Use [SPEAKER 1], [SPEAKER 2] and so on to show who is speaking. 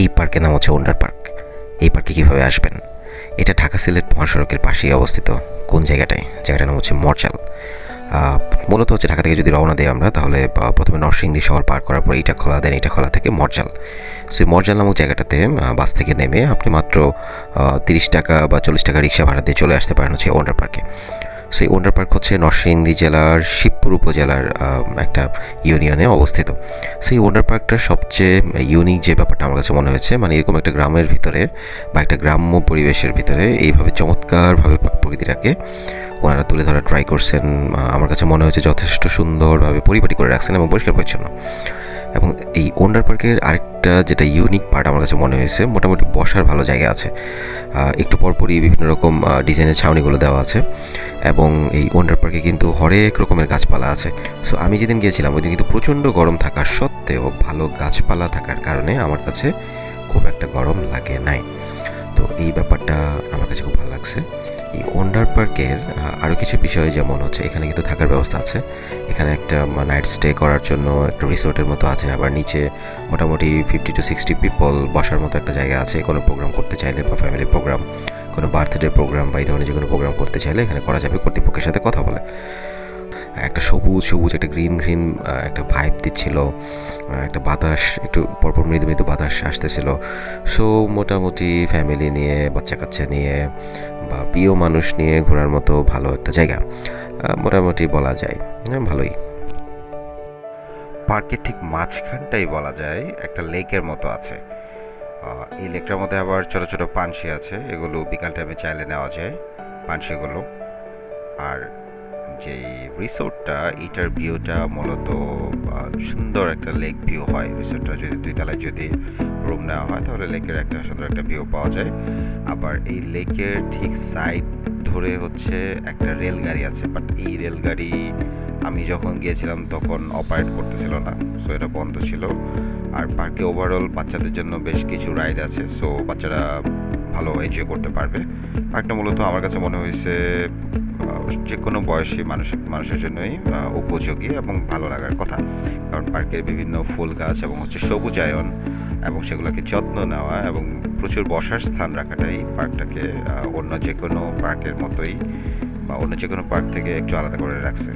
[SPEAKER 1] এই পার্কের নাম হচ্ছে ওন্ডার পার্ক। এই পার্কে কীভাবে আসবেন? এটা ঢাকা সিলেট মহাসড়কের পাশেই অবস্থিত। কোন জায়গাটায়? জায়গাটার নাম হচ্ছে মরজাল। মূলত হচ্ছে ঢাকা থেকে যদি রওনা দিই আমরা, তাহলে প্রথমে নরসিংদী শহর পার করার পর ইটাখোলা, দেন ইটাখোলা থেকে মরজাল। সো এই মরজাল নামক জায়গাটাতে বাস থেকে নেমে আপনি মাত্র 30 টাকা বা 40 টাকা রিক্সা ভাড়া দিয়ে চলে আসতে পারেন হচ্ছে ওন্ডার পার্কে। সো এই ওন্ডার পার্ক হচ্ছে নরসিংদী জেলার শিবপুর উপজেলার একটা ইউনিয়নে অবস্থিত। সো এই ওন্ডার পার্কটার সবচেয়ে ইউনিক যে ব্যাপারটা আমার কাছে মনে হয়েছে, মানে এরকম একটা গ্রামের ভিতরে বা একটা গ্রাম্য পরিবেশের ভিতরে এইভাবে চমৎকারভাবে প্রকৃতিটাকে ওনারা তুলে ধরার ট্রাই করছেন। আমার কাছে মনে হয়েছে যথেষ্ট সুন্দরভাবে পরিপাটি করে রাখছেন এবং পরিষ্কার পরিচ্ছন্ন। এবং এই ওন্ডার পার্কের আরেকটা যেটা ইউনিক পার্ট আমার কাছে মনে হয়েছে, মোটামুটি বসার ভালো জায়গা আছে। একটু পরপরই বিভিন্ন রকম ডিজাইনের ছাউনিগুলো দেওয়া আছে এবং এই ওন্ডার পার্কে কিন্তু হরেক রকমের গাছপালা আছে। সো আমি যেদিন গিয়েছিলাম ওই দিন কিন্তু প্রচণ্ড গরম থাকা সত্ত্বেও ভালো গাছপালা থাকার কারণে আমার কাছে খুব একটা গরম লাগে নাই। তো এই ব্যাপারটা আমার কাছে খুব ভালো লাগছে। এই ওন্ডার পার্কের আরও কিছু বিষয়, যেমন হচ্ছে এখানে কিন্তু থাকার ব্যবস্থা আছে। এখানে একটা নাইট স্টে করার জন্য একটা রিসোর্টের মতো আছে, আবার নিচে মোটামুটি 50 to 60 পিপল বসার মতো একটা জায়গা আছে। কোনো প্রোগ্রাম করতে চাইলে বা ফ্যামিলি প্রোগ্রাম, কোনো বার্থডে প্রোগ্রাম বা এই ধরনের যে কোনো প্রোগ্রাম করতে চাইলে এখানে করা যাবে, কর্তৃপক্ষের সাথে কথা বলে। একটা সবুজ সবুজ একটা গ্রিন গ্রিন একটা ভাইব দিচ্ছিল, একটা বাতাস, একটু পরপর মৃদু মৃদু বাতাস আসতেছিল। সো মোটামুটি ফ্যামিলি নিয়ে, বাচ্চা কাচ্চা নিয়ে বা প্রিয় মানুষ নিয়ে ঘোরার মতো ভালো একটা জায়গা মোটামুটি বলা যায়। ভালোই। পার্কের ঠিক মাঝখানটাই বলা যায় একটা লেকের মতো আছে। এই লেকটার মধ্যে আবার ছোটো ছোটো পানসি আছে, এগুলো বিকাল টাইমে চাইলে নেওয়া যায় পানসিগুলো। আর যেই রিসোর্টটা, এটার ভিউটা মূলত সুন্দর একটা লেক ভিউ হয়। রিসোর্টটা যদি 2 তলায় যদি রুম নেওয়া হয় তাহলে লেকের একটা সুন্দর একটা ভিউ পাওয়া যায়। আবার এই লেকের ঠিক সাইড ধরে হচ্ছে একটা রেলগাড়ি আছে, বাট এই রেলগাড়ি আমি যখন গিয়েছিলাম তখন অপারেট করতেছিল না, সো এটা বন্ধ ছিল। আর পার্কে ওভারঅল বাচ্চাদের জন্য বেশ কিছু রাইড আছে, সো বাচ্চারা ভালো এনজয় করতে পারবে। পার্কটা মূলত আমার কাছে মনে হয়েছে যে কোনো বয়সী মানুষের জন্যই উপযোগী এবং ভালো লাগার কথা। কারণ পার্কের বিভিন্ন ফুল গাছ এবং হচ্ছে সবুজায়ন এবং সেগুলোকে যত্ন নেওয়া এবং প্রচুর বসার স্থান রাখাটাই পার্কটাকে অন্য যে কোনো পার্কের মতোই বা অন্য যে কোনো পার্ক থেকে একটু আলাদা করে রাখছে।